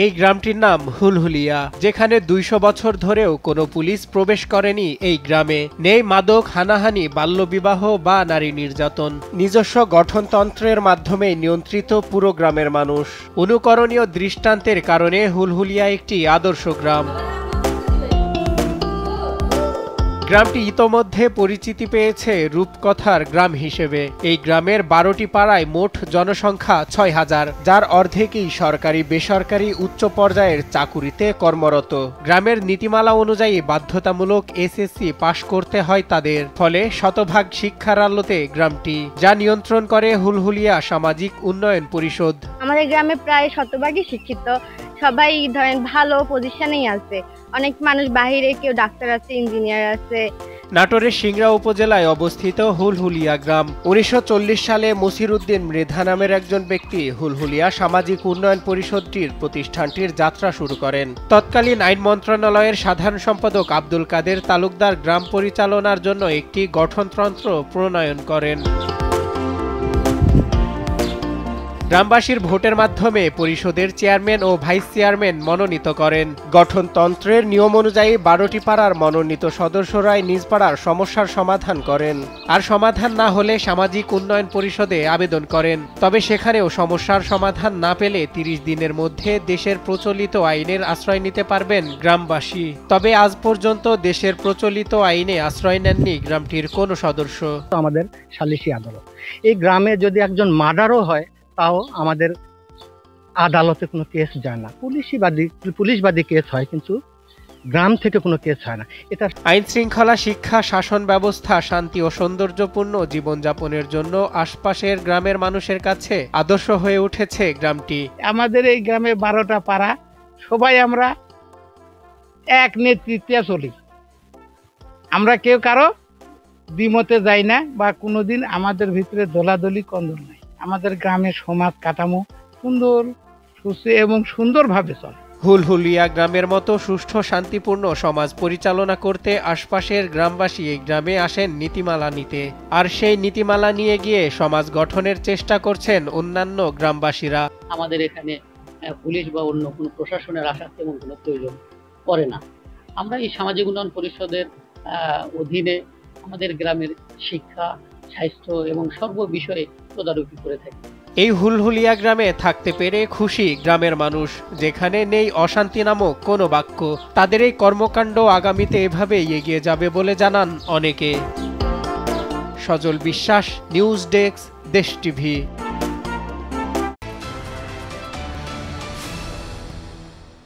এই গ্রামটির নাম হুলহুলিয়া, যেখানে ২০০ বছর ধরেও কোনো পুলিশ প্রবেশ করেনি। এই গ্রামে নেই মাদক, হানাহানি, বাল্যবিবাহ বা নারী নির্যাতন। নিজস্ব গঠনতন্ত্রের মাধ্যমে নিয়ন্ত্রিত পুরো গ্রামের মানুষ। অনুকরণীয় দৃষ্টান্তের কারণে হুলহুলিয়া একটি আদর্শ গ্রাম। গ্রামটি ইতোমধ্যে পরিচিতি পেয়েছে রূপকথার গ্রাম হিসেবে। এই গ্রামের ১২টি পাড়ায় মোট জনসংখ্যা ৬,০০০, যার অর্ধেকই সরকারি বেসরকারি উচ্চ পর্যায়ের চাকুরিতে কর্মরত। গ্রামের নীতিমালা অনুযায়ী বাধ্যতামূলক এসএসসি পাশ করতে হয় তাদের, ফলে শতভাগ শিক্ষার আলোতে গ্রামটি, যা নিয়ন্ত্রণ করে হুলহুলিয়া সামাজিক উন্নয়ন পরিষদ। আমাদের গ্রামে প্রায় শতভাগই শিক্ষিত, সবাই ধরেন ভালো পজিশনেই আছে। অনেক মানুষ বাহিরে, কেউ ডাক্তার আছে, ইঞ্জিনিয়ার আছে। নাটোরের সিংড়া উপজেলায় অবস্থিত হুলহুলিয়া গ্রাম। ১৯৪০ সালে মসির উদ্দিন মৃধা নামের একজন ব্যক্তি হুলহুলিয়া সামাজিক উন্নয়ন পরিষদটির প্রতিষ্ঠানটির যাত্রা শুরু করেন। তৎকালীন আইন মন্ত্রণালয়ের সাধারণ সম্পাদক আব্দুল কাদের তালুকদার গ্রাম পরিচালনার জন্য একটি গঠনতন্ত্র প্রণয়ন করেন। গ্রামবাসীর ভোটের মাধ্যমে পরিষদের চেয়ারম্যান ও ভাইস চেয়ারম্যান মনোনীত করেন। গঠনতন্ত্রের নিয়ম অনুযায়ী ১২টি পাড়ার মনোনীত সদস্যরাই নিজ পাড়ার সমস্যার সমাধান করেন, আর সমাধান না হলে সামাজিক উন্নয়ন পরিষদে আবেদন করেন। তবে সেখানেও সমস্যার সমাধান না পেলে ৩০ দিনের মধ্যে দেশের প্রচলিত আইনের আশ্রয় নিতে পারবেন গ্রামবাসী। তবে আজ পর্যন্ত দেশের প্রচলিত আইনে আশ্রয় নেননি গ্রামটির কোনো সদস্য। আমাদের সালিসি আদালত, এই গ্রামে যদি একজন মার্ডারও হয় তাও আমাদের আদালতে কোনো কেস যায় না। পুলিশবাদী কেস হয়, কিন্তু গ্রাম থেকে কোনো কেস হয় না। এটা আইন শৃঙ্খলা, শিক্ষা, শাসন ব্যবস্থা, শান্তি ও সৌন্দর্যপূর্ণ জীবনযাপনের জন্য আশপাশের গ্রামের মানুষের কাছে আদর্শ হয়ে উঠেছে গ্রামটি। আমাদের এই গ্রামে ১২টা পাড়া, সবাই আমরা এক নেতৃত্বে চলি। আমরা কেউ কারো দ্বিমতে যাই না, বা কোনোদিন আমাদের ভিতরে দলাদলি কন্দল নাই। আমাদের গ্রামের সমাজ কাঠামো সুন্দর, সুস্থ এবং সুন্দরভাবে চলে। হুলহুলিয়া গ্রামের মতো সুষ্ঠু, শান্তিপূর্ণ সমাজ পরিচালনা করতে আশপাশের গ্রামবাসী এই গ্রামে আসেন নীতিমালা নিতে। আর সেই নীতিমালা নিয়ে গিয়ে সমাজ গঠনের চেষ্টা করছেন অন্যান্য গ্রামবাসীরা। আমাদের এখানে পুলিশ বা অন্য কোনো প্রশাসনের আসার তেমন কোনো প্রয়োজন পড়ে না। আমরা এই সামাজিক উন্নয়ন পরিষদের অধীনে আমাদের গ্রামের শিক্ষা, স্বাস্থ্য এবং সর্ব বিষয়ে তদারকি করে থাকি। এই হুলহুলিয়া গ্রামে থাকতে পেরে খুশি গ্রামের মানুষ, যেখানে নেই অশান্তি নামক কোনো বাক্য। তাদের এই কর্মকাণ্ড আগামীতে এভাবেই এগিয়ে যাবে বলে জানান অনেকে। সজল বিশ্বাস, নিউজ ডেস্ক, দেশ টিভি।